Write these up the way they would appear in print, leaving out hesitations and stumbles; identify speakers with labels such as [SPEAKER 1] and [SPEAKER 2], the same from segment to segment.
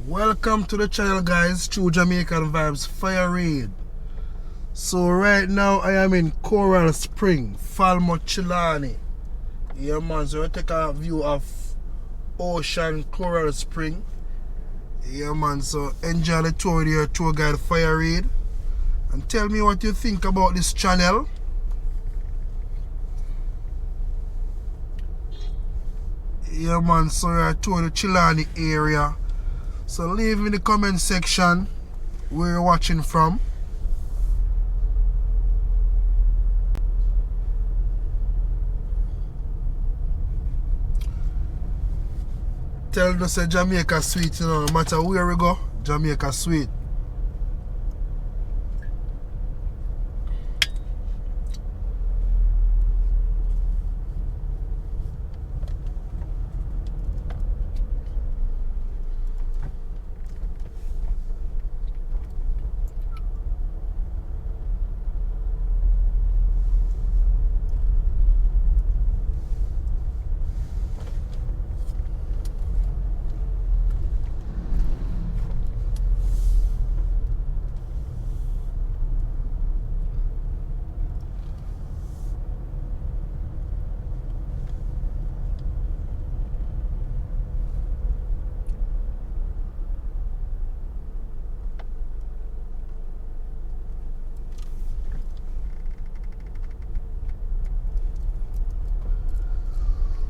[SPEAKER 1] Welcome to the channel, guys. True Jamaican Vibes Fire Raid. So right now I am in Coral Spring, Falmouth, Chilani. Yeah man, so I take a view of Ocean Coral Spring. Yeah man, so enjoy the tour with your tour guide Fire Raid. And tell me what you think about this channel. Yeah man, so I tour the Chilani area. So leave in the comment section where you're watching from. Tell us a Jamaica sweet, you know, no matter where we go, Jamaica sweet.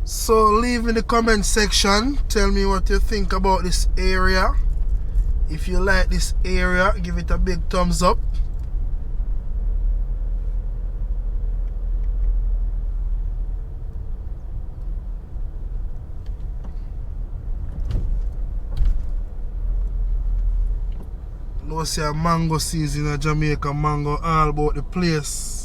[SPEAKER 1] So leave in the comment section, tell me what you think about this area. If you like this area, give it a big thumbs up. No say a mango season in Jamaica, mango all about the place.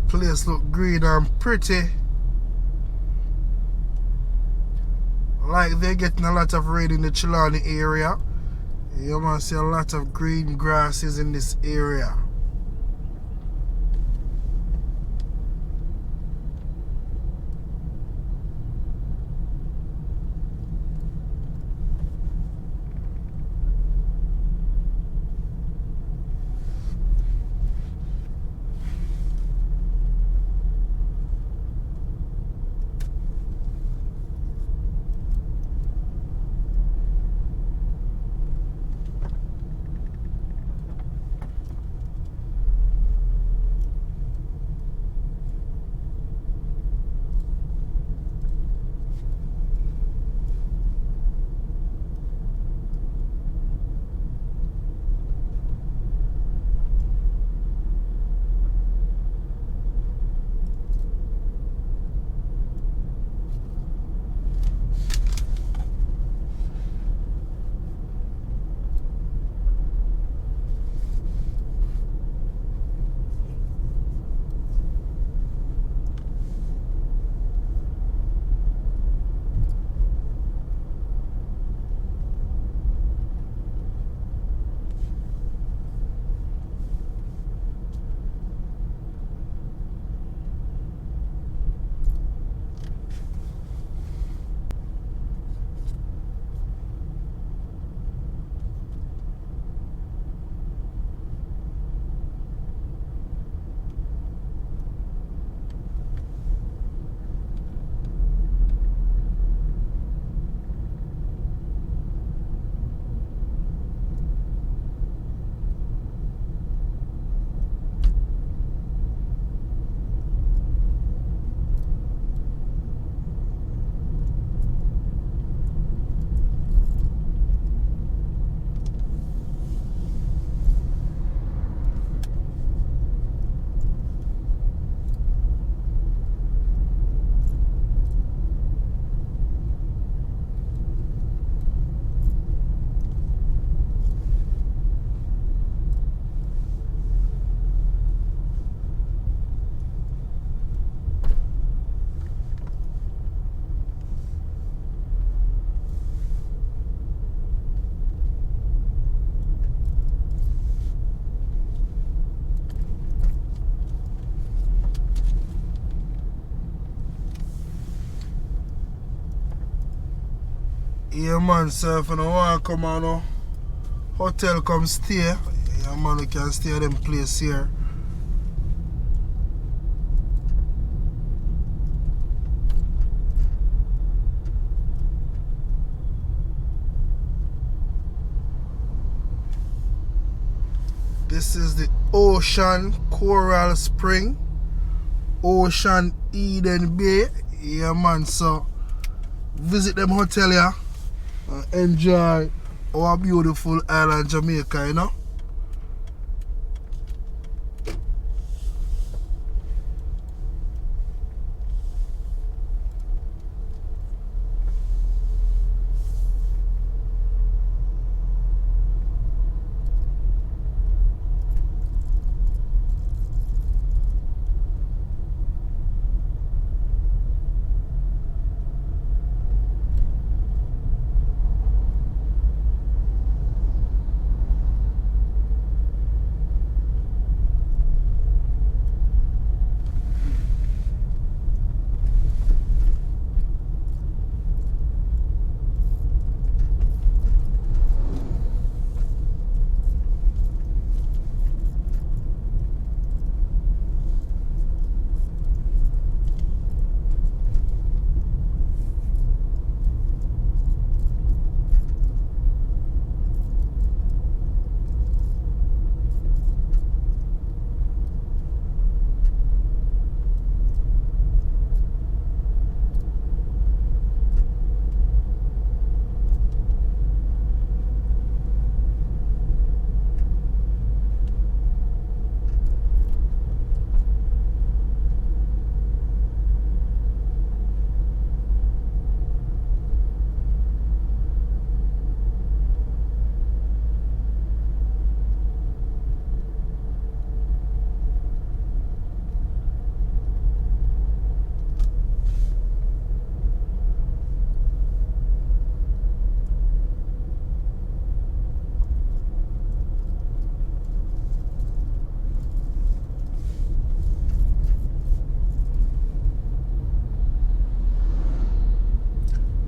[SPEAKER 1] Place look green and pretty. Like they're getting a lot of rain in the Chilani area. You might see a lot of green grasses in this area. Yeah man, so if you don't want to come on no hotel, come stay. Yeah man, you can stay at them place here. This is the Ocean Coral Spring, Ocean Eden Bay. Yeah man, so visit them hotel here and enjoy our beautiful island Jamaica, you know.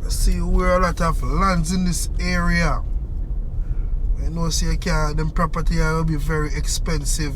[SPEAKER 1] See where a lot of lands in this area. I know see you can them property will be very expensive.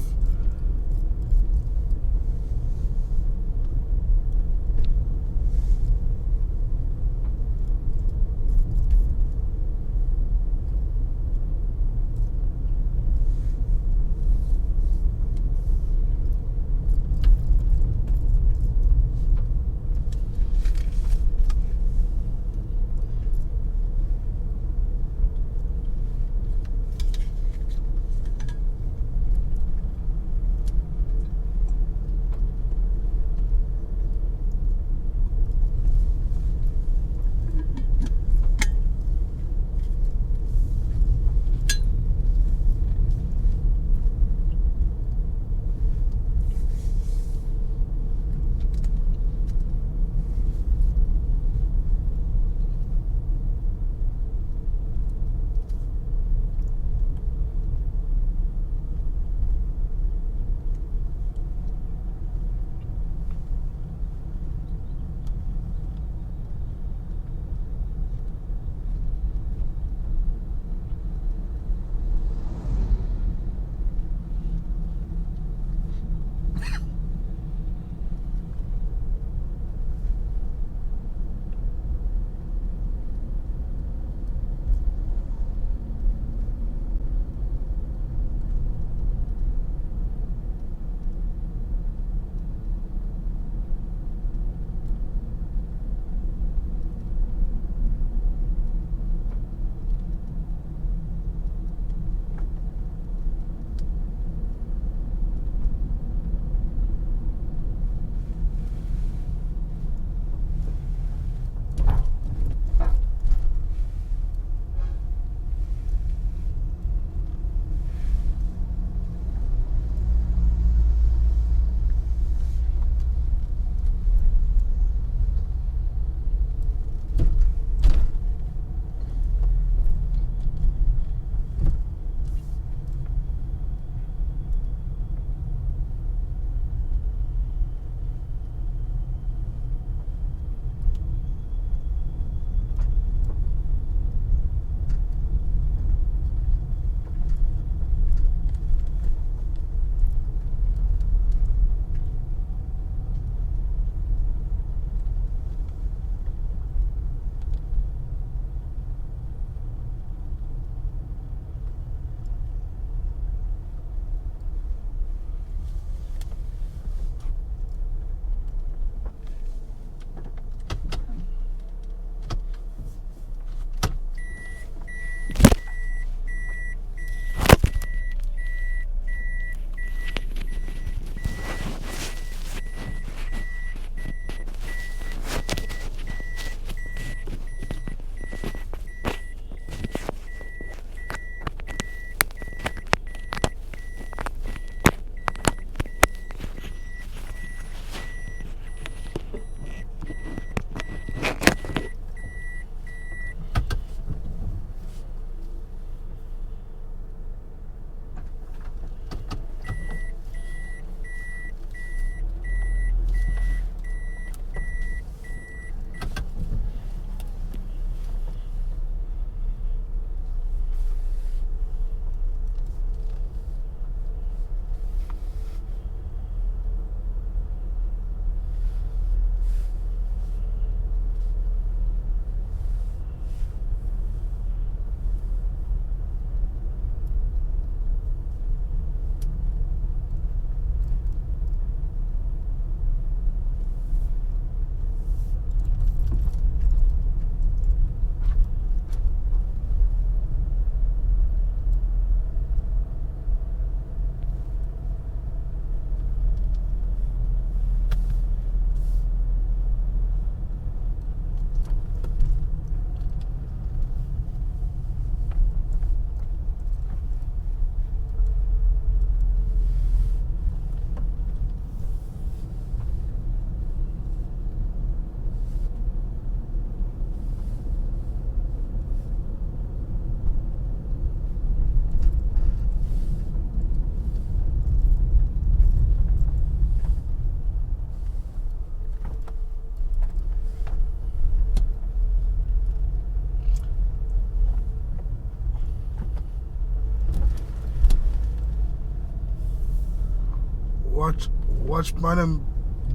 [SPEAKER 1] Watch man them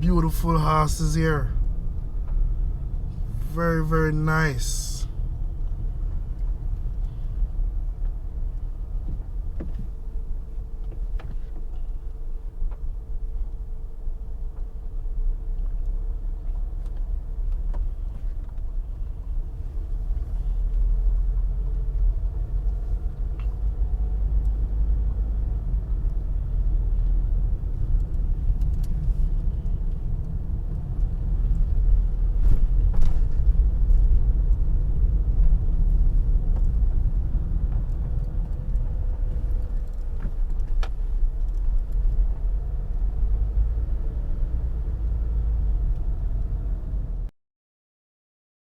[SPEAKER 1] beautiful horses here. Very, very nice.